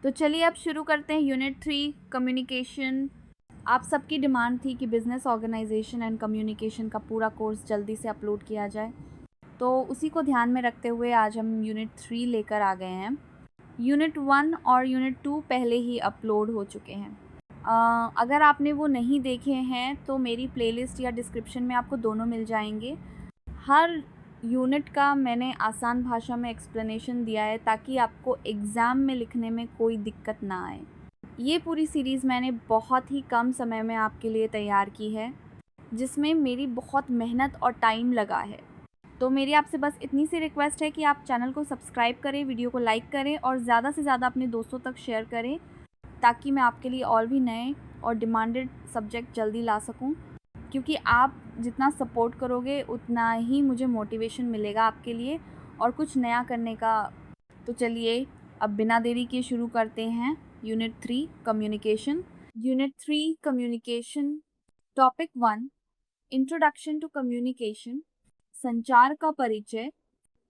तो चलिए अब शुरू करते हैं यूनिट 3 कम्युनिकेशन। आप सबकी डिमांड थी कि बिज़नेस ऑर्गेनाइजेशन एंड कम्युनिकेशन का पूरा कोर्स जल्दी से अपलोड किया जाए, तो उसी को ध्यान में रखते हुए आज हम यूनिट 3 लेकर आ गए हैं। यूनिट 1 और यूनिट 2 पहले ही अपलोड हो चुके हैं। अगर आपने वो नहीं देखे हैं तो मेरी प्लेलिस्ट या डिस्क्रिप्शन में आपको दोनों मिल जाएंगे। हर यूनिट का मैंने आसान भाषा में एक्सप्लेनेशन दिया है ताकि आपको एग्ज़ाम में लिखने में कोई दिक्कत ना आए। ये पूरी सीरीज़ मैंने बहुत ही कम समय में आपके लिए तैयार की है, जिसमें मेरी बहुत मेहनत और टाइम लगा है। तो मेरी आपसे बस इतनी सी रिक्वेस्ट है कि आप चैनल को सब्सक्राइब करें, वीडियो को लाइक करें और ज़्यादा से ज़्यादा अपने दोस्तों तक शेयर करें, ताकि मैं आपके लिए और भी नए और डिमांडेड सब्जेक्ट जल्दी ला सकूं। क्योंकि आप जितना सपोर्ट करोगे उतना ही मुझे मोटिवेशन मिलेगा आपके लिए और कुछ नया करने का। तो चलिए अब बिना देरी के शुरू करते हैं unit 3 communication. Unit 3 communication. Topic 1 introduction to communication. संचार का परिचय।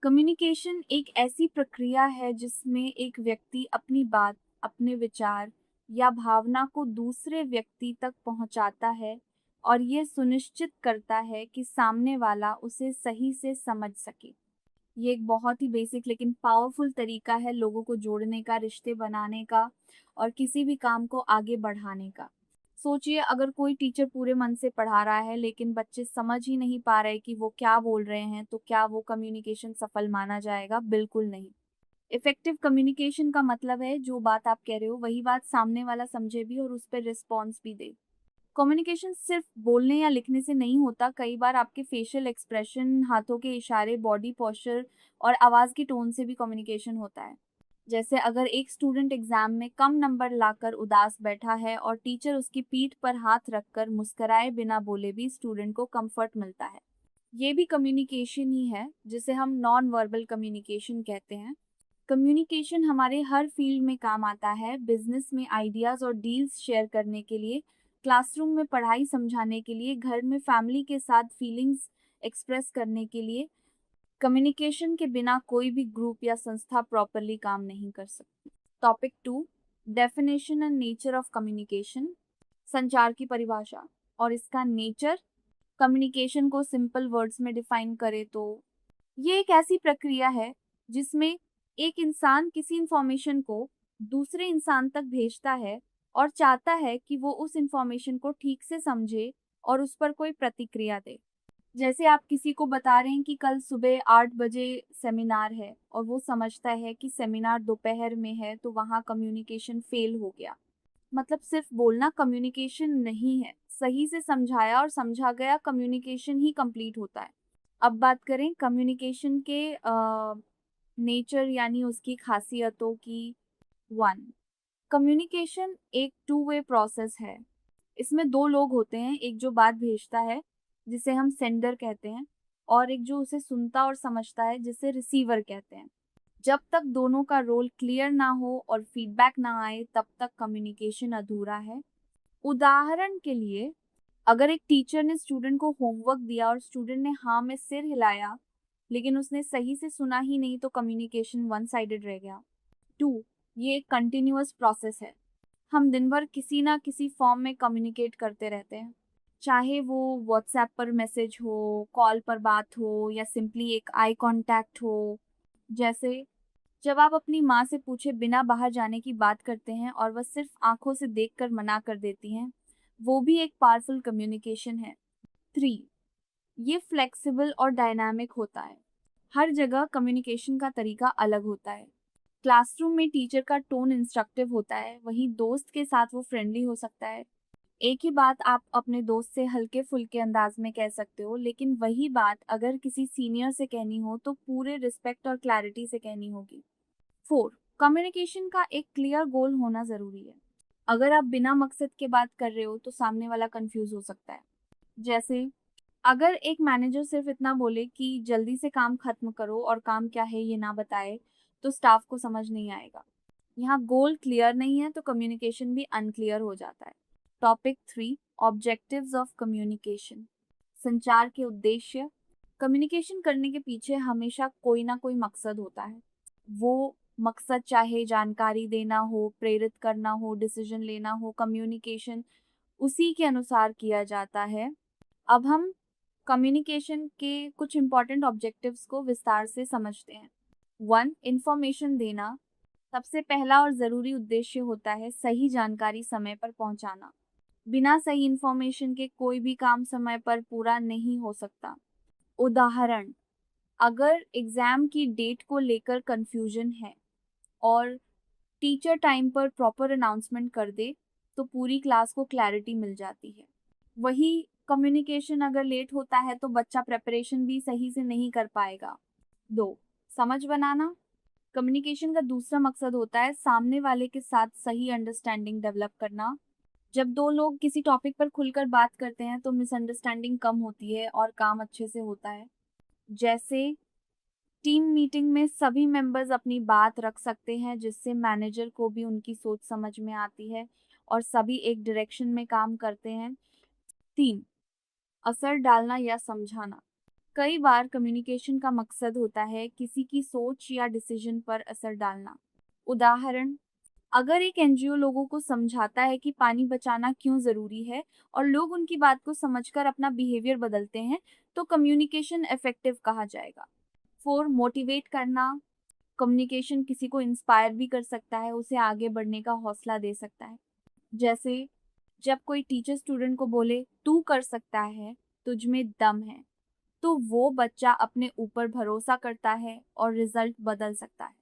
कम्युनिकेशन एक ऐसी प्रक्रिया है जिसमें एक व्यक्ति अपनी बात, अपने विचार या भावना को दूसरे व्यक्ति तक पहुंचाता है और ये सुनिश्चित करता है कि सामने वाला उसे सही से समझ सके। ये एक बहुत ही बेसिक लेकिन पावरफुल तरीका है लोगों को जोड़ने का, रिश्ते बनाने का और किसी भी काम को आगे बढ़ाने का। सोचिए, अगर कोई टीचर पूरे मन से पढ़ा रहा है लेकिन बच्चे समझ ही नहीं पा रहे कि वो क्या बोल रहे हैं, तो क्या वो कम्युनिकेशन सफल माना जाएगा? बिल्कुल नहीं। इफेक्टिव कम्युनिकेशन का मतलब है जो बात आप कह रहे हो वही बात सामने वाला समझे भी और उस पर रिस्पॉन्स भी दे। कम्युनिकेशन सिर्फ बोलने या लिखने से नहीं होता। कई बार आपके फेशियल एक्सप्रेशन, हाथों के इशारे, बॉडी पोस्चर और आवाज़ की टोन से भी कम्युनिकेशन होता है। जैसे अगर एक स्टूडेंट एग्जाम में कम नंबर लाकर उदास बैठा है और टीचर उसकी पीठ पर हाथ रखकर मुस्कुराए बिना बोले भी स्टूडेंट को कंफर्ट मिलता है, ये भी कम्युनिकेशन ही है, जिसे हम नॉन वर्बल कम्युनिकेशन कहते हैं। कम्युनिकेशन हमारे हर फील्ड में काम आता है। बिजनेस में आइडियाज़ और डील्स शेयर करने के लिए, क्लासरूम में पढ़ाई समझाने के लिए, घर में फैमिली के साथ फीलिंग्स एक्सप्रेस करने के लिए। कम्युनिकेशन के बिना कोई भी ग्रुप या संस्था प्रॉपरली काम नहीं कर सकती। Topic 2 definition and nature of communication. संचार की परिभाषा और इसका नेचर। कम्युनिकेशन को सिंपल वर्ड्स में डिफाइन करें तो ये एक ऐसी प्रक्रिया है जिसमें एक इंसान किसी इंफॉर्मेशन को दूसरे इंसान तक भेजता है और चाहता है कि वो उस इंफॉर्मेशन को ठीक से समझे और उस पर कोई प्रतिक्रिया दे। जैसे आप किसी को बता रहे हैं कि कल सुबह 8 बजे सेमिनार है और वो समझता है कि सेमिनार दोपहर में है, तो वहाँ कम्युनिकेशन फेल हो गया। मतलब सिर्फ बोलना कम्युनिकेशन नहीं है, सही से समझाया और समझा गया कम्युनिकेशन ही कंप्लीट होता है। अब बात करें कम्युनिकेशन के नेचर यानी उसकी खासियतों की। 1 कम्युनिकेशन एक टू वे प्रोसेस है। इसमें दो लोग होते हैं, एक जो बात भेजता है जिसे हम सेंडर कहते हैं और एक जो उसे सुनता और समझता है जिसे रिसीवर कहते हैं। जब तक दोनों का रोल क्लियर ना हो और फीडबैक ना आए तब तक कम्युनिकेशन अधूरा है। उदाहरण के लिए, अगर एक टीचर ने स्टूडेंट को होमवर्क दिया और स्टूडेंट ने हाँ में सिर हिलाया लेकिन उसने सही से सुना ही नहीं, तो कम्युनिकेशन वन साइडेड रह गया। 2 ये एक कंटिन्यूअस प्रोसेस है। हम दिन भर किसी ना किसी फॉर्म में कम्युनिकेट करते रहते हैं, चाहे वो व्हाट्सएप पर मैसेज हो, कॉल पर बात हो या सिंपली एक आई कांटेक्ट हो। जैसे जब आप अपनी माँ से पूछे बिना बाहर जाने की बात करते हैं और वह सिर्फ आंखों से देखकर मना कर देती हैं, वो भी एक पावरफुल कम्युनिकेशन है। 3 ये फ्लेक्सिबल और डायनामिक होता है। हर जगह कम्युनिकेशन का तरीका अलग होता है। क्लासरूम में टीचर का टोन इंस्ट्रक्टिव होता है, वहीं दोस्त के साथ वो फ्रेंडली हो सकता है। एक ही बात आप अपने दोस्त से हल्के फुल्के अंदाज में कह सकते हो, लेकिन वही बात अगर किसी सीनियर से कहनी हो तो पूरे रिस्पेक्ट और क्लैरिटी से कहनी होगी। 4 कम्युनिकेशन का एक क्लियर गोल होना जरूरी है। अगर आप बिना मकसद के बात कर रहे हो तो सामने वाला कंफ्यूज हो सकता है। जैसे अगर एक मैनेजर सिर्फ इतना बोले कि जल्दी से काम खत्म करो और काम क्या है ये ना बताए, तो स्टाफ को समझ नहीं आएगा। यहाँ गोल क्लियर नहीं है तो कम्युनिकेशन भी अनक्लियर हो जाता है। Topic 3 objectives of communication. संचार के उद्देश्य। कम्युनिकेशन करने के पीछे हमेशा कोई ना कोई मकसद होता है। वो मकसद चाहे जानकारी देना हो, प्रेरित करना हो, डिसीजन लेना हो, कम्युनिकेशन उसी के अनुसार किया जाता है। अब हम कम्युनिकेशन के कुछ इंपॉर्टेंट ऑब्जेक्टिव्स को विस्तार से समझते हैं। 1. इंफॉर्मेशन देना। सबसे पहला और ज़रूरी उद्देश्य होता है सही जानकारी समय पर पहुंचाना। बिना सही इंफॉर्मेशन के कोई भी काम समय पर पूरा नहीं हो सकता। उदाहरण, अगर एग्ज़ाम की डेट को लेकर कंफ्यूजन है और टीचर टाइम पर प्रॉपर अनाउंसमेंट कर दे तो पूरी क्लास को क्लैरिटी मिल जाती है। वही कम्युनिकेशन अगर लेट होता है तो बच्चा प्रेपरेशन भी सही से नहीं कर पाएगा। 2. समझ बनाना। कम्युनिकेशन का दूसरा मकसद होता है सामने वाले के साथ सही अंडरस्टैंडिंग डेवलप करना। जब दो लोग किसी टॉपिक पर खुलकर बात करते हैं तो मिसअंडरस्टैंडिंग कम होती है और काम अच्छे से होता है। जैसे टीम मीटिंग में सभी मेंबर्स अपनी बात रख सकते हैं जिससे मैनेजर को भी उनकी सोच समझ में आती है और सभी एक डायरेक्शन में काम करते हैं। 3. असर डालना या समझाना। कई बार कम्युनिकेशन का मकसद होता है किसी की सोच या डिसीजन पर असर डालना। उदाहरण, अगर एक एनजीओ लोगों को समझाता है कि पानी बचाना क्यों ज़रूरी है और लोग उनकी बात को समझकर अपना बिहेवियर बदलते हैं तो कम्युनिकेशन इफेक्टिव कहा जाएगा। 4. मोटिवेट करना। कम्युनिकेशन किसी को इंस्पायर भी कर सकता है, उसे आगे बढ़ने का हौसला दे सकता है। जैसे जब कोई टीचर स्टूडेंट को बोले तू कर सकता है, तुझ में दम है, तो वो बच्चा अपने ऊपर भरोसा करता है और रिजल्ट बदल सकता है।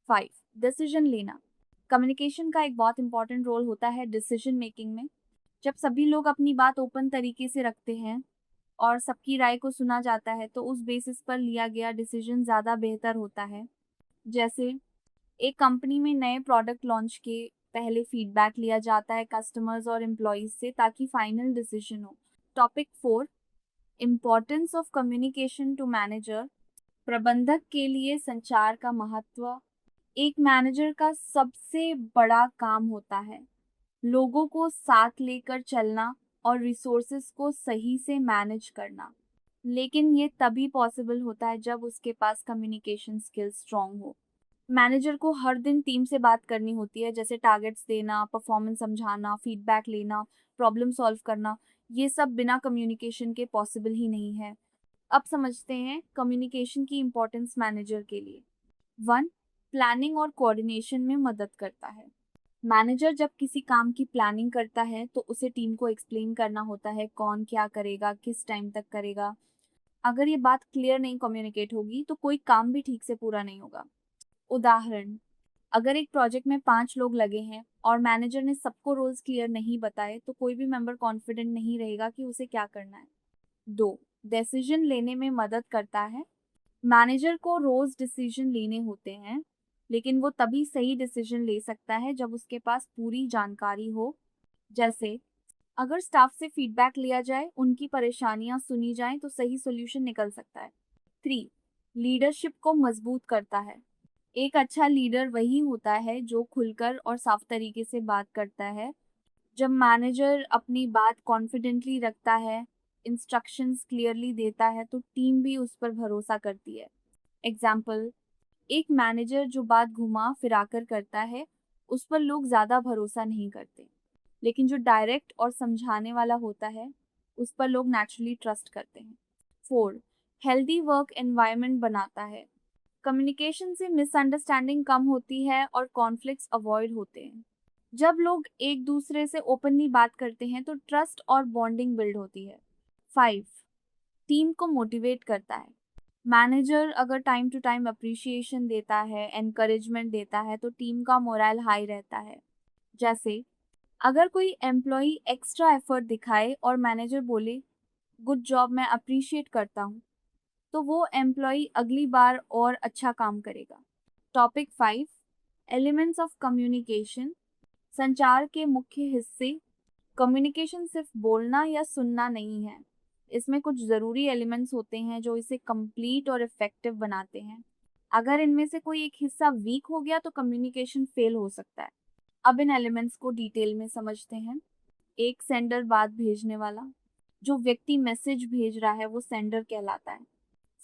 5. डिसीजन लेना। कम्युनिकेशन का एक बहुत इंपॉर्टेंट रोल होता है डिसीजन मेकिंग में। जब सभी लोग अपनी बात ओपन तरीके से रखते हैं और सबकी राय को सुना जाता है तो उस बेसिस पर लिया गया डिसीजन ज़्यादा बेहतर होता है। जैसे एक कंपनी में नए प्रोडक्ट लॉन्च के पहले फीडबैक लिया जाता है कस्टमर्स और एम्प्लॉयज से ताकि फाइनल डिसीजन हो। Topic 4. Importance of communication to manager. प्रबंधक के लिए संचार का महत्व। एक मैनेजर का सबसे बड़ा काम होता है लोगों को साथ लेकर चलना और रिसोर्सेज को सही से मैनेज करना। लेकिन ये तभी पॉसिबल होता है जब उसके पास कम्युनिकेशन स्किल्स स्ट्रांग हो। मैनेजर को हर दिन टीम से बात करनी होती है, जैसे टारगेट्स देना, परफॉर्मेंस समझाना, फीडबैक लेना, प्रॉब्लम सॉल्व करना। ये सब बिना कम्युनिकेशन के पॉसिबल ही नहीं है। अब समझते हैं कम्युनिकेशन की इम्पोर्टेंस मैनेजर के लिए। 1. प्लानिंग और कोऑर्डिनेशन में मदद करता है। मैनेजर जब किसी काम की प्लानिंग करता है तो उसे टीम को एक्सप्लेन करना होता है कौन क्या करेगा, किस टाइम तक करेगा। अगर ये बात क्लियर नहीं कम्युनिकेट होगी तो कोई काम भी ठीक से पूरा नहीं होगा। उदाहरण, अगर एक प्रोजेक्ट में 5 लोग लगे हैं और मैनेजर ने सबको रोल्स क्लियर नहीं बताए तो कोई भी मेंबर कॉन्फिडेंट नहीं रहेगा कि उसे क्या करना है। 2. डिसीजन लेने में मदद करता है। मैनेजर को रोज डिसीजन लेने होते हैं, लेकिन वो तभी सही डिसीजन ले सकता है जब उसके पास पूरी जानकारी हो। जैसे अगर स्टाफ से फीडबैक लिया जाए, उनकी परेशानियां सुनी जाएं तो सही सोल्यूशन निकल सकता है। 3. लीडरशिप को मजबूत करता है। एक अच्छा लीडर वही होता है जो खुलकर और साफ तरीके से बात करता है। जब मैनेजर अपनी बात कॉन्फिडेंटली रखता है, इंस्ट्रक्शंस क्लियरली देता है तो टीम भी उस पर भरोसा करती है। एग्जाम्पल, एक मैनेजर जो बात घुमा फिराकर करता है उस पर लोग ज़्यादा भरोसा नहीं करते, लेकिन जो डायरेक्ट और समझाने वाला होता है उस पर लोग नेचुरली ट्रस्ट करते हैं। 4. हेल्दी वर्क एनवायरनमेंट बनाता है। कम्युनिकेशन से मिसअंडरस्टैंडिंग कम होती है और कॉन्फ्लिक्ट्स अवॉइड होते हैं। जब लोग एक दूसरे से ओपनली बात करते हैं तो ट्रस्ट और बॉन्डिंग बिल्ड होती है। 5. टीम को मोटिवेट करता है। मैनेजर अगर टाइम टू टाइम अप्रिशिएशन देता है, एनकरेजमेंट देता है तो टीम का मोरल हाई रहता है। जैसे अगर कोई एम्प्लॉय एक्स्ट्रा एफर्ट दिखाए और मैनेजर बोले गुड जॉब, मैं अप्रिशिएट करता हूँ, तो वो एम्प्लॉय अगली बार और अच्छा काम करेगा। टॉपिक 5. Elements of communication. संचार के मुख्य हिस्से। कम्युनिकेशन सिर्फ बोलना या सुनना नहीं है, इसमें कुछ ज़रूरी एलिमेंट्स होते हैं जो इसे कंप्लीट और इफ़ेक्टिव बनाते हैं। अगर इनमें से कोई एक हिस्सा वीक हो गया तो कम्युनिकेशन फेल हो सकता है। अब इन एलिमेंट्स को डिटेल में समझते हैं। एक सेंडर, बात भेजने वाला। जो व्यक्ति मैसेज भेज रहा है वो सेंडर कहलाता है।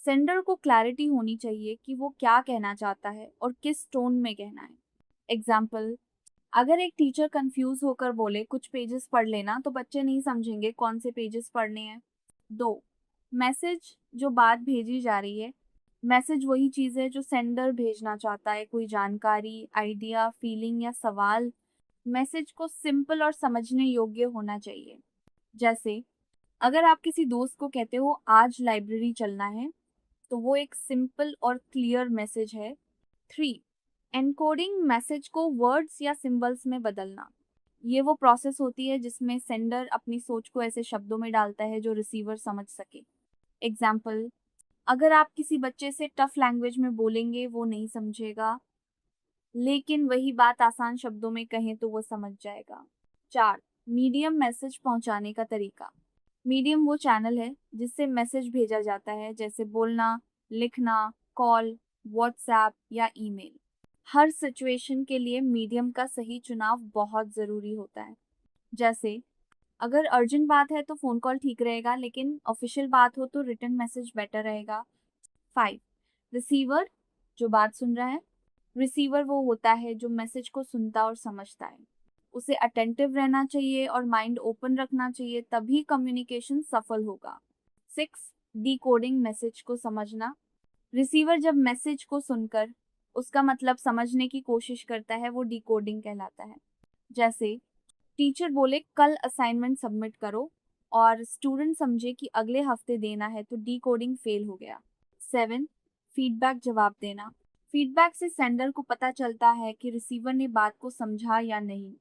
सेंडर को क्लैरिटी होनी चाहिए कि वो क्या कहना चाहता है और किस टोन में कहना है। एग्जाम्पल, अगर एक टीचर कंफ्यूज होकर बोले कुछ पेजेस पढ़ लेना, तो बच्चे नहीं समझेंगे कौन से पेजेस पढ़ने हैं। 2, मैसेज जो बात भेजी जा रही है। मैसेज वही चीज़ है जो सेंडर भेजना चाहता है, कोई जानकारी, आइडिया, फीलिंग या सवाल। मैसेज को सिंपल और समझने योग्य होना चाहिए। जैसे अगर आप किसी दोस्त को कहते हो आज लाइब्रेरी चलना है, तो वो एक सिंपल और क्लियर मैसेज है। 3, एनकोडिंग मैसेज को वर्ड्स या सिंबल्स में बदलना। ये वो प्रोसेस होती है जिसमें सेंडर अपनी सोच को ऐसे शब्दों में डालता है जो रिसीवर समझ सके। एग्जाम्पल, अगर आप किसी बच्चे से टफ लैंग्वेज में बोलेंगे वो नहीं समझेगा, लेकिन वही बात आसान शब्दों में कहें तो वो समझ जाएगा। 4, मीडियम मैसेज पहुंचाने का तरीका। मीडियम वो चैनल है जिससे मैसेज भेजा जाता है, जैसे बोलना, लिखना, कॉल, व्हाट्सएप या ईमेल। हर सिचुएशन के लिए मीडियम का सही चुनाव बहुत ज़रूरी होता है। जैसे अगर अर्जेंट बात है तो फ़ोन कॉल ठीक रहेगा, लेकिन ऑफिशियल बात हो तो रिटन मैसेज बेटर रहेगा। 5, रिसीवर जो बात सुन रहा है। रिसीवर वो होता है जो मैसेज को सुनता और समझता है। उसे अटेंटिव रहना चाहिए और माइंड ओपन रखना चाहिए, तभी कम्युनिकेशन सफल होगा। 6, डिकोडिंग मैसेज को समझना। रिसीवर जब मैसेज को सुनकर उसका मतलब समझने की कोशिश करता है, वो डिकोडिंग कहलाता है। जैसे टीचर बोले कल असाइनमेंट सबमिट करो और स्टूडेंट समझे कि अगले हफ्ते देना है, तो डिकोडिंग फेल हो गया। 7, फीडबैक जवाब देना। फीडबैक से सेंडर को पता चलता है कि रिसीवर ने बात को समझा या नहीं।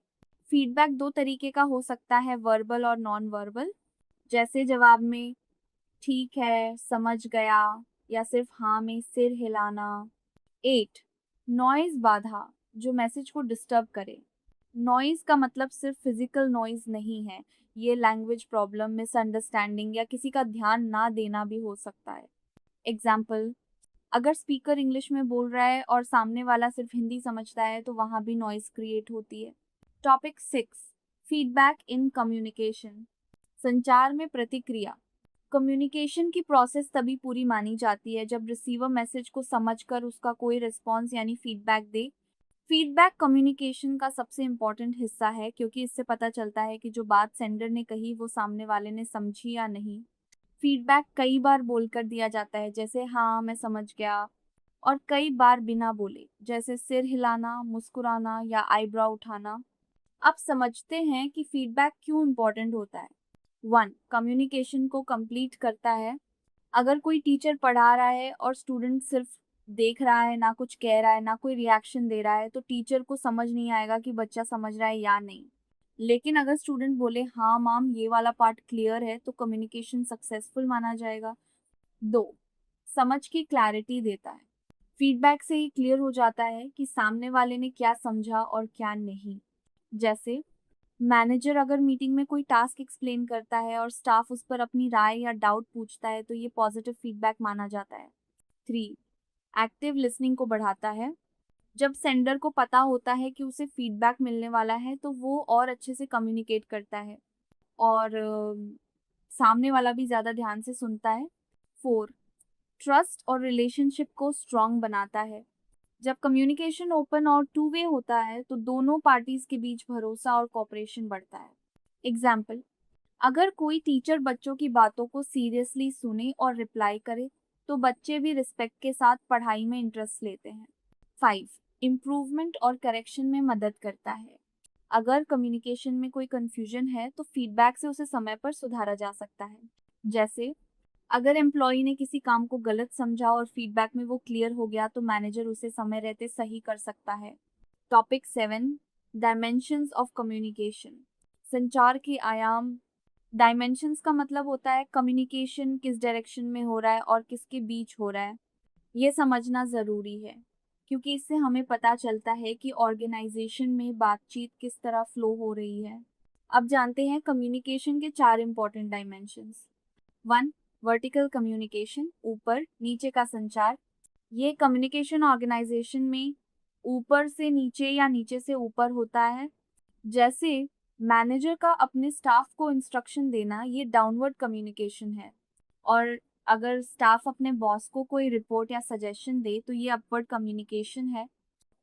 फीडबैक 2 तरीके का हो सकता है, वर्बल और नॉन वर्बल। जैसे जवाब में ठीक है, समझ गया, या सिर्फ हाँ में सिर हिलाना। 8, नॉइज बाधा जो मैसेज को डिस्टर्ब करे। नॉइज का मतलब सिर्फ फिजिकल नॉइज नहीं है, ये लैंग्वेज प्रॉब्लम, मिसअंडरस्टैंडिंग या किसी का ध्यान ना देना भी हो सकता है। एग्जाम्पल, अगर स्पीकर इंग्लिश में बोल रहा है और सामने वाला सिर्फ हिंदी समझता है, तो वहाँ भी नॉइज क्रिएट होती है। Topic 6, feedback in communication. संचार में प्रतिक्रिया। कम्युनिकेशन की प्रोसेस तभी पूरी मानी जाती है जब रिसीवर मैसेज को समझकर उसका कोई रिस्पॉन्स यानी फीडबैक दे। फीडबैक कम्युनिकेशन का सबसे इम्पॉर्टेंट हिस्सा है, क्योंकि इससे पता चलता है कि जो बात सेंडर ने कही वो सामने वाले ने समझी या नहीं। फीडबैक कई बार बोलकर दिया जाता है, जैसे हाँ मैं समझ गया, और कई बार बिना बोले, जैसे सिर हिलाना, मुस्कुराना या आईब्रो उठाना। अब समझते हैं कि फीडबैक क्यों इम्पोर्टेंट होता है। 1, कम्युनिकेशन को कंप्लीट करता है। अगर कोई टीचर पढ़ा रहा है और स्टूडेंट सिर्फ देख रहा है, ना कुछ कह रहा है, ना कोई रिएक्शन दे रहा है, तो टीचर को समझ नहीं आएगा कि बच्चा समझ रहा है या नहीं। लेकिन अगर स्टूडेंट बोले हाँ मैम ये वाला पार्ट क्लियर है, तो कम्युनिकेशन सक्सेसफुल माना जाएगा। 2, समझ की क्लैरिटी देता है। फीडबैक से ही क्लियर हो जाता है कि सामने वाले ने क्या समझा और क्या नहीं। जैसे मैनेजर अगर मीटिंग में कोई टास्क एक्सप्लेन करता है और स्टाफ उस पर अपनी राय या डाउट पूछता है, तो ये पॉजिटिव फीडबैक माना जाता है। 3, एक्टिव लिसनिंग को बढ़ाता है। जब सेंडर को पता होता है कि उसे फीडबैक मिलने वाला है, तो वो और अच्छे से कम्युनिकेट करता है और सामने वाला भी ज़्यादा ध्यान से सुनता है। 4, ट्रस्ट और रिलेशनशिप को स्ट्रॉन्ग बनाता है। जब कम्युनिकेशन ओपन और टू वे होता है, तो दोनों पार्टीज के बीच भरोसा और कोऑपरेशन बढ़ता है। एग्जाम्पल, अगर कोई टीचर बच्चों की बातों को सीरियसली सुने और रिप्लाई करे, तो बच्चे भी रिस्पेक्ट के साथ पढ़ाई में इंटरेस्ट लेते हैं। 5, इम्प्रूवमेंट और करेक्शन में मदद करता है। अगर कम्युनिकेशन में कोई कंफ्यूजन है, तो फीडबैक से उसे समय पर सुधारा जा सकता है। जैसे अगर एम्प्लॉई ने किसी काम को गलत समझा और फीडबैक में वो क्लियर हो गया, तो मैनेजर उसे समय रहते सही कर सकता है। Topic 7, dimensions of communication. संचार के आयाम। डायमेंशंस का मतलब होता है कम्युनिकेशन किस डायरेक्शन में हो रहा है और किसके बीच हो रहा है। ये समझना ज़रूरी है, क्योंकि इससे हमें पता चलता है कि ऑर्गेनाइजेशन में बातचीत किस तरह फ्लो हो रही है। अब जानते हैं कम्युनिकेशन के 4 इंपॉर्टेंट डायमेंशंस। 1, वर्टिकल कम्युनिकेशन, ऊपर नीचे का संचार। ये कम्युनिकेशन ऑर्गेनाइजेशन में ऊपर से नीचे या नीचे से ऊपर होता है। जैसे मैनेजर का अपने स्टाफ को इंस्ट्रक्शन देना, ये डाउनवर्ड कम्युनिकेशन है। और अगर स्टाफ अपने बॉस को कोई रिपोर्ट या सजेशन दे तो ये अपवर्ड कम्युनिकेशन है।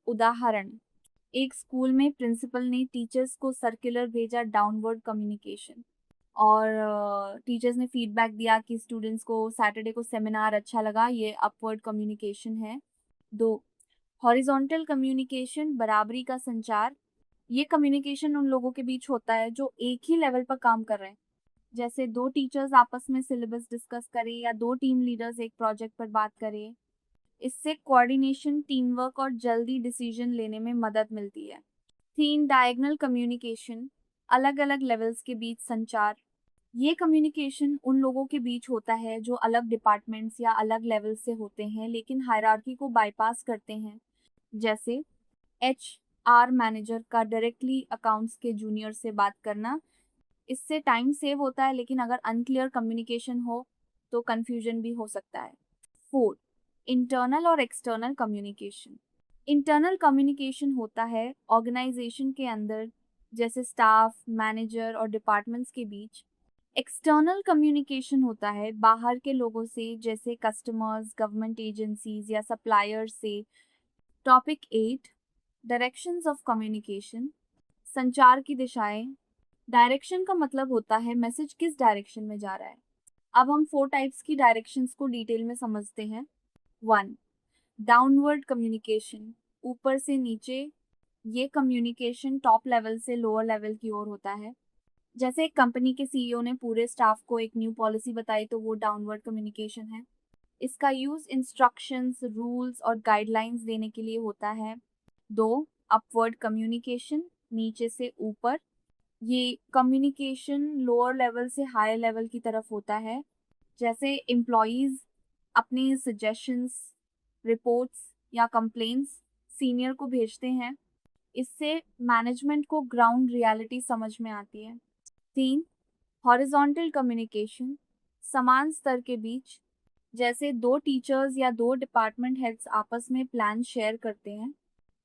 उदाहरण, एक स्कूल में प्रिंसिपल ने टीचर्स को सर्कुलर भेजा, डाउनवर्ड कम्युनिकेशन। और टीचर्स ने फीडबैक दिया कि स्टूडेंट्स को सैटरडे को सेमिनार अच्छा लगा, ये अपवर्ड कम्युनिकेशन है। 2, हॉरिजॉन्टल कम्युनिकेशन, बराबरी का संचार। ये कम्युनिकेशन उन लोगों के बीच होता है जो एक ही लेवल पर काम कर रहे हैं, जैसे 2 टीचर्स आपस में सिलेबस डिस्कस करें या 2 टीम लीडर्स एक प्रोजेक्ट पर बात करें। इससे कोऑर्डिनेशन, टीम वर्क और जल्दी डिसीजन लेने में मदद मिलती है। 3, डायगोनल कम्युनिकेशन, अलग अलग लेवल्स के बीच संचार। ये कम्युनिकेशन उन लोगों के बीच होता है जो अलग डिपार्टमेंट्स या अलग लेवल से होते हैं लेकिन हायरार्की को बाईपास करते हैं, जैसे HR मैनेजर का डायरेक्टली अकाउंट्स के जूनियर से बात करना। इससे टाइम सेव होता है, लेकिन अगर अनक्लियर कम्युनिकेशन हो तो कंफ्यूजन भी हो सकता है। 4, इंटरनल और एक्सटर्नल कम्युनिकेशन। इंटरनल कम्युनिकेशन होता है ऑर्गेनाइजेशन के अंदर, जैसे स्टाफ, मैनेजर और डिपार्टमेंट्स के बीच। एक्सटर्नल कम्युनिकेशन होता है बाहर के लोगों से, जैसे कस्टमर्स, गवर्नमेंट एजेंसीज या सप्लायर्स से। टॉपिक 8, डायरेक्शंस ऑफ कम्युनिकेशन, संचार की दिशाएं। डायरेक्शन का मतलब होता है मैसेज किस डायरेक्शन में जा रहा है। अब हम 4 टाइप्स की डायरेक्शंस को डिटेल में समझते हैं। 1, डाउनवर्ड कम्युनिकेशन, ऊपर से नीचे। ये कम्युनिकेशन टॉप लेवल से लोअर लेवल की ओर होता है। जैसे एक कंपनी के CEO ने पूरे स्टाफ को एक न्यू पॉलिसी बताई तो वो डाउनवर्ड कम्युनिकेशन है। इसका यूज इंस्ट्रक्शंस, रूल्स और गाइडलाइंस देने के लिए होता है। 2, अपवर्ड कम्युनिकेशन, नीचे से ऊपर। ये कम्युनिकेशन लोअर लेवल से हायर लेवल की तरफ होता है, जैसे एम्प्लॉयज अपने सजेशंस, रिपोर्ट्स या कंप्लेंट्स सीनियर को भेजते हैं। इससे मैनेजमेंट को ग्राउंड रियलिटी समझ में आती है। 3, हॉरिजॉन्टल कम्युनिकेशन, समान स्तर के बीच, जैसे 2 टीचर्स या 2 डिपार्टमेंट हेड्स आपस में प्लान शेयर करते हैं।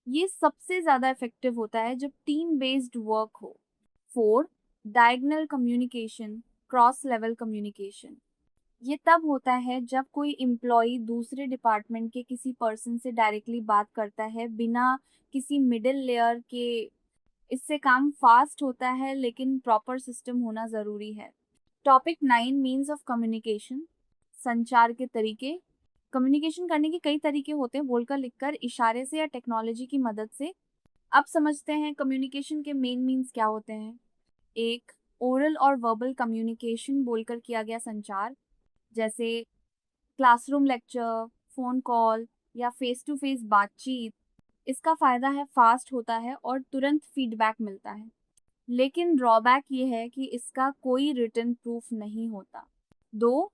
ये सबसे ज़्यादा इफेक्टिव होता है जब टीम बेस्ड वर्क हो। 4, diagonal communication, cross level communication. ये तब होता है जब कोई एम्प्लॉय दूसरे डिपार्टमेंट के किसी पर्सन से डायरेक्टली बात करता है बिना किसी मिडिल लेयर के। इससे काम फास्ट होता है, लेकिन प्रॉपर सिस्टम होना ज़रूरी है। टॉपिक 9, मीन्स ऑफ कम्युनिकेशन, संचार के तरीके। कम्युनिकेशन करने के कई तरीके होते हैं, बोलकर, लिखकर, इशारे से या टेक्नोलॉजी की मदद से। अब समझते हैं कम्युनिकेशन के मेन मीन्स क्या होते हैं। 1, ओरल और वर्बल कम्युनिकेशन, बोलकर किया गया संचार, जैसे क्लासरूम लेक्चर, फ़ोन कॉल या फेस टू फेस बातचीत। इसका फ़ायदा है फास्ट होता है और तुरंत फीडबैक मिलता है, लेकिन ड्रॉबैक ये है कि इसका कोई रिटन प्रूफ नहीं होता। 2,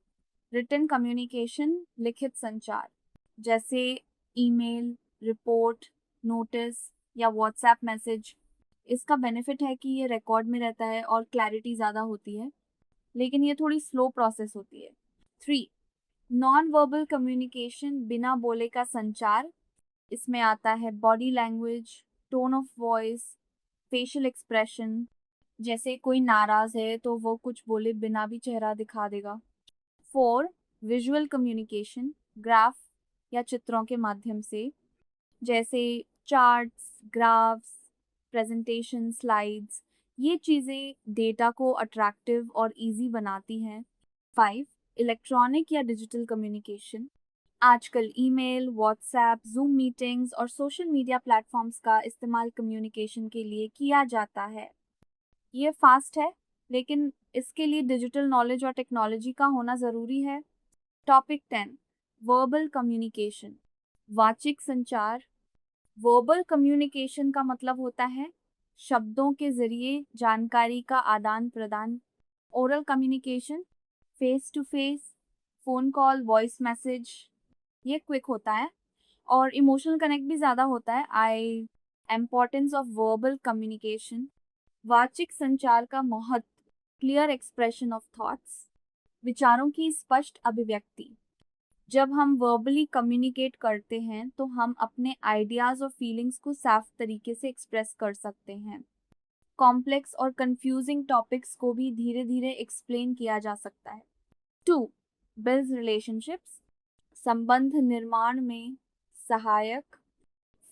रिटन कम्युनिकेशन, लिखित संचार, जैसे ईमेल, रिपोर्ट, नोटिस या व्हाट्सएप मैसेज। इसका बेनिफिट है कि ये रिकॉर्ड में रहता है और क्लैरिटी ज़्यादा होती है, लेकिन ये थोड़ी स्लो प्रोसेस होती है। 3, नॉन वर्बल कम्युनिकेशन, बिना बोले का संचार। इसमें आता है body language, tone of voice, facial expression. जैसे कोई नाराज है तो वो कुछ बोले बिना भी चेहरा दिखा देगा। 4, विजुअल कम्युनिकेशन, ग्राफ या चित्रों के माध्यम से, जैसे चार्ट्स, ग्राफ्स, प्रेजेंटेशन, स्लाइड्स। ये चीज़ें डेटा को अट्रैक्टिव और इजी बनाती हैं। 5, इलेक्ट्रॉनिक या डिजिटल कम्युनिकेशन। आजकल ईमेल, व्हाट्सएप, जूम मीटिंग्स और सोशल मीडिया प्लेटफॉर्म्स का इस्तेमाल कम्युनिकेशन के लिए किया जाता है। ये फास्ट है, लेकिन इसके लिए डिजिटल नॉलेज और टेक्नोलॉजी का होना ज़रूरी है। टॉपिक 10, वर्बल कम्युनिकेशन, वाचिक संचार। वर्बल कम्युनिकेशन का मतलब होता है शब्दों के जरिए जानकारी का आदान प्रदान। Oral communication, face to face, phone call, voice message, ये क्विक होता है और इमोशनल कनेक्ट भी ज़्यादा होता है। इम्पोर्टेंस ऑफ वर्बल कम्युनिकेशन, वाचिक संचार का महत्व, क्लियर एक्सप्रेशन ऑफ थॉट्स, विचारों की स्पष्ट अभिव्यक्ति। जब हम वर्बली कम्युनिकेट करते हैं तो हम अपने आइडियाज़ और फीलिंग्स को साफ तरीके से एक्सप्रेस कर सकते हैं। कॉम्प्लेक्स और कंफ्यूजिंग टॉपिक्स को भी धीरे धीरे एक्सप्लेन किया जा सकता है। 2, बिल्ड्स रिलेशनशिप्स, संबंध निर्माण में सहायक।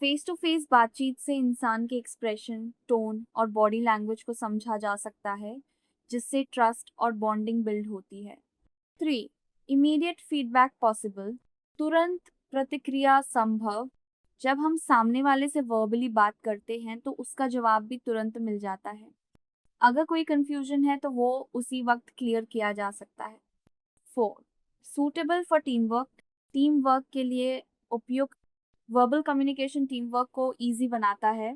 फेस टू फेस बातचीत से इंसान के एक्सप्रेशन, टोन और बॉडी लैंग्वेज को समझा जा सकता है, जिससे ट्रस्ट और बॉन्डिंग बिल्ड होती है। 3. इमीडिएट फीडबैक पॉसिबल, तुरंत प्रतिक्रिया संभव। जब हम सामने वाले से वर्बली बात करते हैं तो उसका जवाब भी तुरंत मिल जाता है। अगर कोई कंफ्यूजन है तो वो उसी वक्त क्लियर किया जा सकता है। 4. Suitable for team work, team work के लिए उपयुक्त। वर्बल कम्युनिकेशन टीम वर्क को ईजी बनाता है।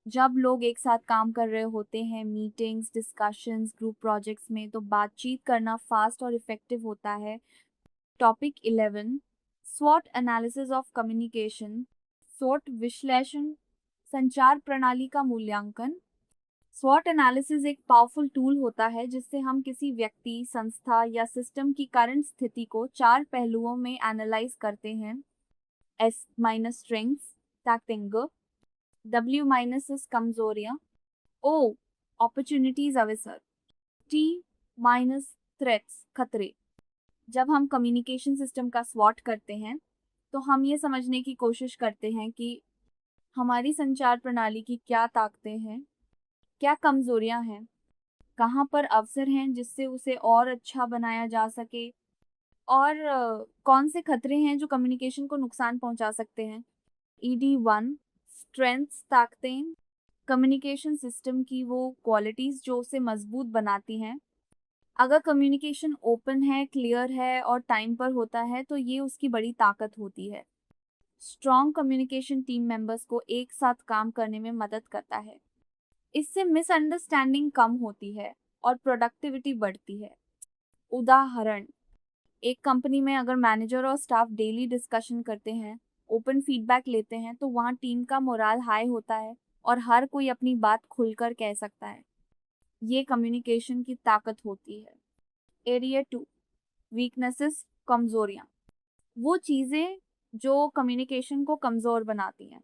जब लोग एक साथ काम कर रहे होते हैं, मीटिंग्स, डिस्कशंस, ग्रुप प्रोजेक्ट्स में, तो बातचीत करना फास्ट और इफेक्टिव होता है। टॉपिक 11, स्वॉट एनालिसिस ऑफ कम्युनिकेशन, स्वॉट विश्लेषण, संचार प्रणाली का मूल्यांकन। स्वॉट एनालिसिस एक पावरफुल टूल होता है जिससे हम किसी व्यक्ति, संस्था या सिस्टम की करंट स्थिति को 4 पहलुओं में एनालाइज करते हैं। S माइनस स्ट्रेंथ्स, ताकतेंगे। W माइनस कमजोरियां। O अपॉर्चुनिटीज, अवसर। T माइनस थ्रेट्स, खतरे। जब हम कम्युनिकेशन सिस्टम का स्वॉट करते हैं तो हम ये समझने की कोशिश करते हैं कि हमारी संचार प्रणाली की क्या ताकतें हैं, क्या कमजोरियां हैं, कहाँ पर अवसर हैं जिससे उसे और अच्छा बनाया जा सके, और कौन से खतरे हैं जो कम्युनिकेशन को नुकसान पहुंचा सकते हैं। ED1 स्ट्रेंथ्स, ताकतें, कम्युनिकेशन सिस्टम की वो क्वालिटीज़ जो उसे मजबूत बनाती हैं। अगर कम्युनिकेशन ओपन है, क्लियर है और टाइम पर होता है तो ये उसकी बड़ी ताकत होती है। स्ट्रॉन्ग कम्युनिकेशन टीम मेंबर्स को एक साथ काम करने में मदद करता है। इससे मिसअंडरस्टैंडिंग कम होती है और प्रोडक्टिविटी बढ़ती है। उदाहरण, एक कंपनी में अगर मैनेजर और स्टाफ डेली डिस्कशन करते हैं, ओपन फीडबैक लेते हैं, तो वहाँ टीम का मोराल हाई होता है और हर कोई अपनी बात खुलकर कह सकता है। ये कम्युनिकेशन की ताकत होती है। एरिया 2, वीकनेसेस, कमजोरियाँ। वो चीज़ें जो कम्युनिकेशन को कमज़ोर बनाती हैं।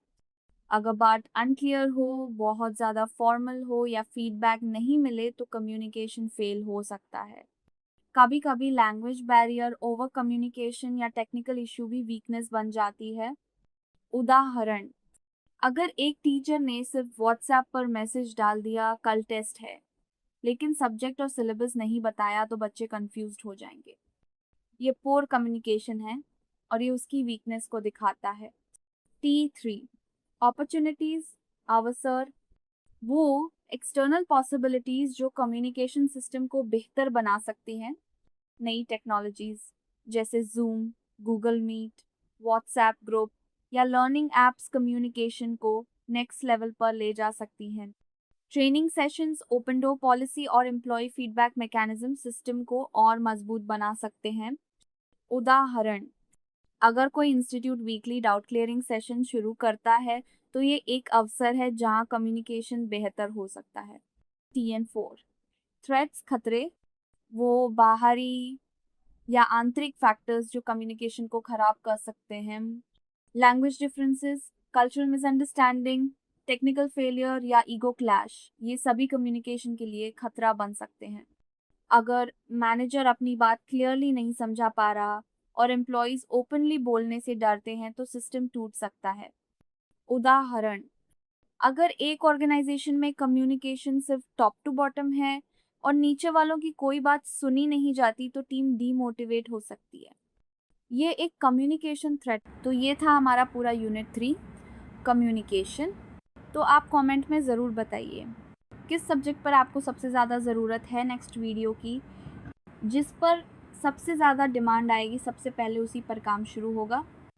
अगर बात अनक्लियर हो, बहुत ज़्यादा फॉर्मल हो या फीडबैक नहीं मिले तो कम्युनिकेशन फेल हो सकता है। कभी कभी लैंग्वेज बैरियर, ओवर कम्युनिकेशन या टेक्निकल इशू भी वीकनेस बन जाती है। उदाहरण, अगर एक टीचर ने सिर्फ व्हाट्सएप पर मैसेज डाल दिया कल टेस्ट है, लेकिन सब्जेक्ट और सिलेबस नहीं बताया तो बच्चे कंफ्यूज्ड हो जाएंगे। ये पोर कम्युनिकेशन है और ये उसकी वीकनेस को दिखाता है। T3 अपॉर्चुनिटीज, अवसर। वो एक्सटर्नल पॉसिबिलिटीज जो कम्युनिकेशन सिस्टम को बेहतर बना सकती हैं। नई टेक्नोलॉजीज जैसे Zoom, Google Meet, WhatsApp group या लर्निंग एप्स कम्युनिकेशन को नेक्स्ट लेवल पर ले जा सकती हैं। Training sessions, open door policy और एम्प्लॉय फीडबैक मैकेनिज्म सिस्टम को और मजबूत बना सकते हैं। उदाहरण, अगर कोई institute weekly doubt clearing session शुरू करता है तो ये एक अवसर है जहां कम्युनिकेशन बेहतर हो सकता है। TN4 थ्रेट्स, खतरे। वो बाहरी या आंतरिक फैक्टर्स जो कम्युनिकेशन को खराब कर सकते हैं। Language differences, cultural misunderstanding, technical failure या ईगो क्लैश, ये सभी कम्युनिकेशन के लिए खतरा बन सकते हैं। अगर मैनेजर अपनी बात क्लियरली नहीं समझा पा रहा और एम्प्लॉयज ओपनली बोलने से डरते हैं तो सिस्टम टूट सकता है। उदाहरण, अगर एक ऑर्गेनाइजेशन में कम्युनिकेशन सिर्फ टॉप टू बॉटम है और नीचे वालों की कोई बात सुनी नहीं जाती तो टीम डीमोटिवेट हो सकती है। ये एक कम्युनिकेशन थ्रेट। तो ये था हमारा पूरा यूनिट 3 कम्युनिकेशन। तो आप कमेंट में ज़रूर बताइए किस सब्जेक्ट पर आपको सबसे ज़्यादा ज़रूरत है नेक्स्ट वीडियो की, जिस पर सबसे ज़्यादा डिमांड आएगी सबसे पहले उसी पर काम शुरू होगा।